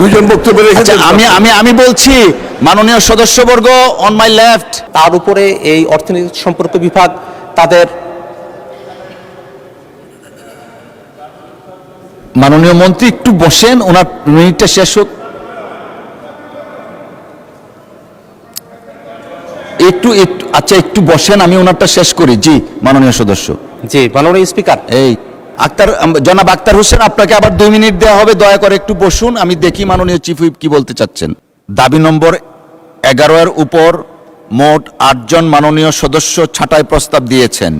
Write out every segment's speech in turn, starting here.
দুইজন বক্তব্য রেখেছেন। আমি আমি আমি বলছি মাননীয় সদস্যবর্গ অন মাই লেফট, তার উপরে এই অর্থনৈতিক সম্পর্ক বিভাগ তাদের মাননীয় মন্ত্রী একটু বসেন, ওনার মিনিটটা শেষ হোক। একটু আচ্ছা একটু বসেন, আমি ওনারটা শেষ করি। জি মাননীয় সদস্য। জি মাননীয় স্পিকার, এই জনাব আক্তার হোসেন, আপনাকে আবার 2 মিনিট দেওয়া হবে, দয়া করে একটু বসুন, আমি দেখি মাননীয় চিফ হুইপ কি বলতে চাচ্ছেন। দাবি নম্বর 11 এর উপর মোট 8 জন মাননীয় সদস্য ছাঁটাই প্রস্তাব দিয়েছেন।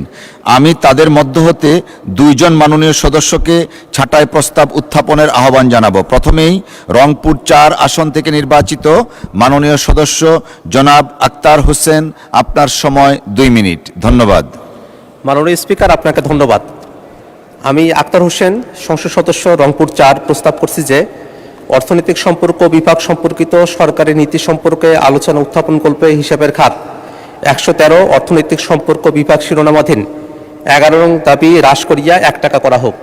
আমি তাদের মধ্য হতে 2 জন মাননীয় সদস্যকে ছাঁটাই প্রস্তাব উত্থাপনের আহ্বান জানাবো। প্রথমেই রংপুর 4 আসন থেকে নির্বাচিত মাননীয় সদস্য জনাব আক্তার হোসেন, আপনার সময় 2 মিনিট। ধন্যবাদ। মাননীয় স্পিকার আপনাকে ধন্যবাদ। আমি আক্তার হোসেন, সংসদ সদস্য রংপুর 4, প্রস্তাব করছি যে অর্থনৈতিক সম্পর্ক বিভাগ সম্পর্কিত সরকারি নীতি সম্পর্কে আলোচনা উত্থাপন কল্পে হিসাবের খাত 113 অর্থনৈতিক সম্পর্ক বিভাগ শিরোনামাধীন 11 নং দাবি হ্রাস করিয়া 1 টাকা করা হোক।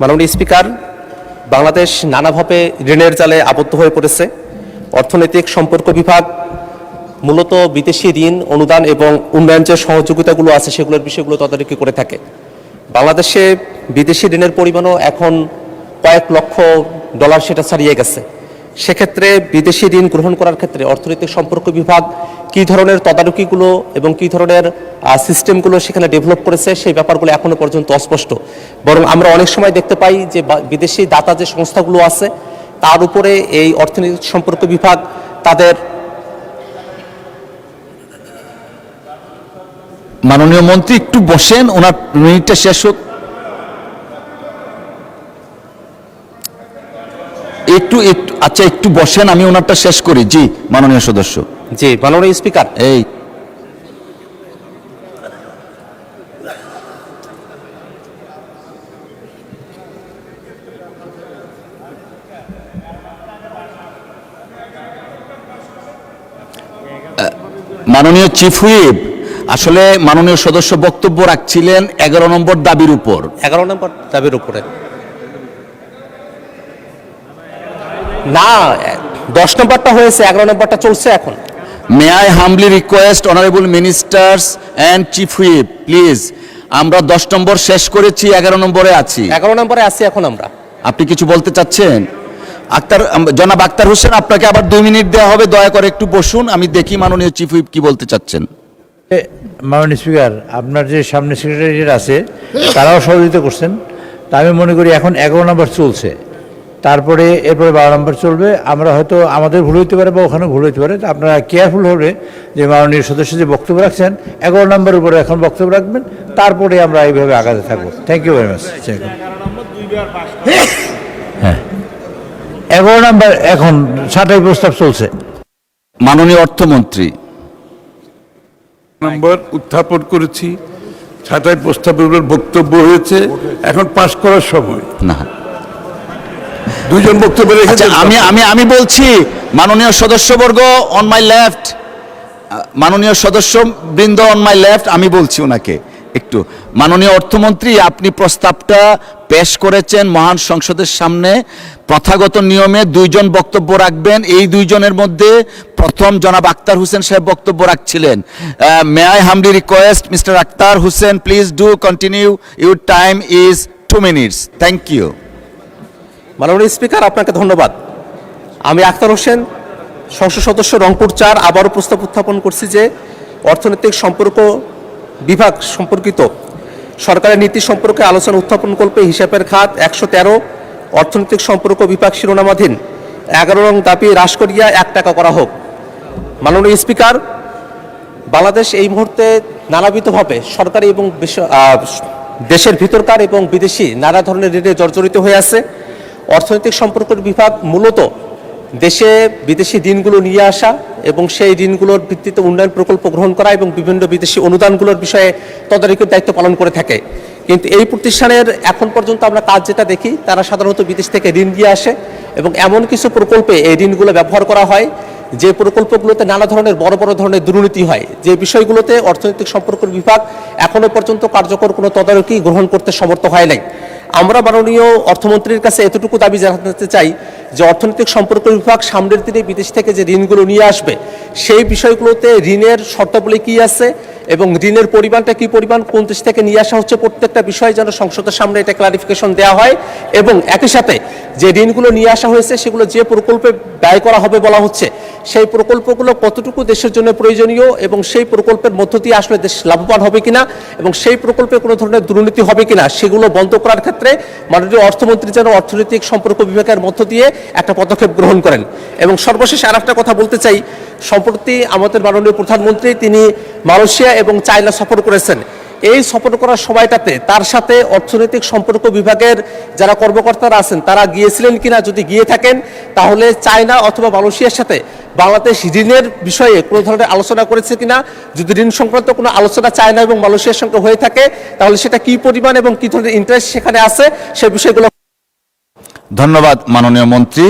মাননীয় স্পিকার, বাংলাদেশ নানাভাবে ঋণের জালে আবদ্ধ হয়ে পড়েছে। অর্থনৈতিক সম্পর্ক বিভাগ মূলত বিদেশি ঋণ, অনুদান এবং উন্নয়ন যে সহযোগিতাগুলো আছে সেগুলোর বিষয়গুলো তদারকি করে থাকে। বাংলাদেশে বিদেশি ঋণের পরিমাণও এখন কয়েক লক্ষ ডলার সেটা ছাড়িয়ে গেছে। সেক্ষেত্রে বিদেশি ঋণ গ্রহণ করার ক্ষেত্রে অর্থনৈতিক সম্পর্ক বিভাগ কী ধরনের তদারকিগুলো এবং কী ধরনের সিস্টেমগুলো সেখানে ডেভেলপ করেছে সেই ব্যাপারগুলো এখনও পর্যন্ত অস্পষ্ট। বরং আমরা অনেক সময় দেখতে পাই যে বিদেশি দাতা যে সংস্থাগুলো আছে তার উপরে এই অর্থনৈতিক সম্পর্ক বিভাগ তাদের মাননীয় মন্ত্রী একটু বসেন, ওনার মিনিটটা শেষ হোক। আচ্ছা একটু বসেন, আমি ওনারটা শেষ করি। জি মাননীয় সদস্য। জি মাননীয় স্পিকার, এই মাননীয় চিফ হুইপ, আসলে মাননীয় সদস্য বক্তব্য রাখছিলেন 11 নম্বর দাবির উপর। 11 নম্বর দাবির উপরে না, 10 নম্বরটা হয়েছে, 11 নম্বরটা চলছে এখন। মে I humbly request honourable ministers and chief whip, please, আমরা 10 নম্বর শেষ করেছি, 11 নম্বরে আছি। 11 নম্বরে আছি এখন আমরা। আপনি কিছু বলতে চাচ্ছেন? জনাব আক্তার হোসেন, আপনাকে আবার 2 মিনিট দেওয়া হবে, দয়া করে একটু বসুন, আমি দেখি মাননীয় চিফ হুইপ কি বলতে চাচ্ছেন। মাননীয় স্পিকার, আপনার যে সামনে সেক্রেটারিয়েট আছে তারাও সহযোগিতা করছেন। তা আমি মনে করি এখন 11 নম্বর চলছে, তারপরে এরপরে 12 নম্বর চলবে। আমরা হয়তো আমাদের ভুল হইতে পারে বা ওখানে ভুল হইতে পারে, তা আপনারা কেয়ারফুল হবে যে মাননীয় সদস্য যে বক্তব্য রাখছেন 11 নম্বরের উপরে এখন বক্তব্য রাখবেন, তারপরে আমরা এইভাবে আগাতে থাকবো। Thank you very much. হ্যাঁ, 11 নম্বর এখন ছাঁটাই প্রস্তাব চলছে। মাননীয় অর্থমন্ত্রী। নম্বর উত্থাপন করেছি, ছাঁটাই প্রস্তাবের উপর বক্তব্য হয়েছে, এখন পাশ করার সময় না, দুইজন বক্তব্য রেখেছেন। আমি বলছি মাননীয় সদস্যবর্গ অন মাই লেফট, মাননীয় সদস্য বৃন্দ অন মাই লেফট, আমি বলছি ওনাকে একটু। মাননীয় অর্থমন্ত্রী, আপনি প্রস্তাবটা পেশ করেছেন মহান সংসদের সামনে। প্রথাগত নিয়মে 2 জন বক্তব্য রাখবেন। এই 2 জনের মধ্যে প্রথম জনাব আক্তার হোসেন সাহেব বক্তব্য রাখছিলেন। May I humbly request mister Akhtar Hossain, please do continue, your time is 2 minutes. Thank you. মাননীয় স্পিকার, আপনাকে ধন্যবাদ। আমি আক্তার হোসেন, সংসদ সদস্য রংপুর 4, আবারও প্রস্তাব উত্থাপন করছি যে অর্থনৈতিক সম্পর্ক বিভাগ সম্পর্কিত সরকারের নীতি সম্পর্কে আলোচনা উত্থাপন কল্পে হিসাবের খাত 113 অর্থনৈতিক সম্পর্ক বিভাগ শিরোনামাধীন 11 নং দাবি হ্রাস করিয়া 1 টাকা করা হোক। মাননীয় স্পিকার, বাংলাদেশ এই মুহূর্তে নানাবিধভাবে সরকারি এবং দেশের ভিতরকার এবং বিদেশি নানা ধরনের ঋণে জর্জরিত হয়ে আছে। অর্থনৈতিক সম্পর্কের বিভাগ মূলত দেশে বিদেশি ঋণগুলো নিয়ে আসা এবং সেই ঋণগুলোর ভিত্তিতে উন্নয়ন প্রকল্প গ্রহণ করা এবং বিভিন্ন বিদেশি অনুদানগুলোর বিষয়ে তদারকির দায়িত্ব পালন করে থাকে। কিন্তু এই প্রতিষ্ঠানের এখন পর্যন্ত আমরা কাজ যেটা দেখি, তারা সাধারণত বিদেশ থেকে ঋণ দিয়ে আসে এবং এমন কিছু প্রকল্পে এই ঋণগুলো ব্যবহার করা হয় যে প্রকল্পগুলোতে নানা ধরনের বড় বড় ধরনের দুর্নীতি হয়, যে বিষয়গুলোতে অর্থনৈতিক সম্পর্ক বিভাগ এখনো পর্যন্ত কার্যকর কোনো তদারকি গ্রহণ করতে সমর্থ হয় নাই। আমরা মাননীয় অর্থমন্ত্রীর কাছে এতটুকু দাবি জানাতে চাই যে অর্থনৈতিক সম্পর্ক বিভাগ সামনের দিনে বিদেশ থেকে যে ঋণগুলো নিয়ে আসবে সেই বিষয়গুলোতে ঋণের শর্তাবলী কি আছে এবং ঋণের পরিমাণটা কি পরিমাণ, কোন দেশ থেকে নিয়ে আসা হচ্ছে, প্রত্যেকটা বিষয় যেন সংসদের সামনে এটা ক্লারিফিকেশন দেওয়া হয় এবং একই সাথে যে ঋণগুলো নিয়ে আসা হয়েছে সেগুলো যে প্রকল্পে ব্যয় করা হবে বলা হচ্ছে সেই প্রকল্পগুলো কতটুকু দেশের জন্য প্রয়োজনীয় এবং সেই প্রকল্পের মধ্য দিয়ে আসলে দেশ লাভবান হবে কিনা এবং সেই প্রকল্পে কোনো ধরনের দুর্নীতি হবে কিনা সেগুলো বন্ধ করার ক্ষেত্রে মাননীয় অর্থমন্ত্রী যেন অর্থনৈতিক সম্পর্ক বিভাগের মধ্য দিয়ে একটা পদক্ষেপ গ্রহণ করেন। এবং সর্বশেষ আর একটা কথা বলতে চাই, সম্প্রতি আমাদের মাননীয় প্রধানমন্ত্রী তিনি মালয়েশিয়া এবং চায়না সফর করেছেন। এই সফর করার সময়টাতে তার সাথে অর্থনৈতিক সম্পর্ক বিভাগের যারা কর্মকর্তারা আছেন তারা গিয়েছিলেন কিনা, যদি গিয়ে থাকেন তাহলে চায়না অথবা মালয়েশিয়ার সাথে বাংলাদেশ ঋণের বিষয়ে কোনো ধরনের আলোচনা করেছে কিনা, যদি ঋণ সংক্রান্ত কোনো আলোচনা চায়না এবং মালয়েশিয়ার সঙ্গে হয়ে থাকে তাহলে সেটা কি পরিমাণ এবং কি ধরনের ইন্টারেস্ট সেখানে আছে সে বিষয়গুলো। ধন্যবাদ মাননীয় মন্ত্রী।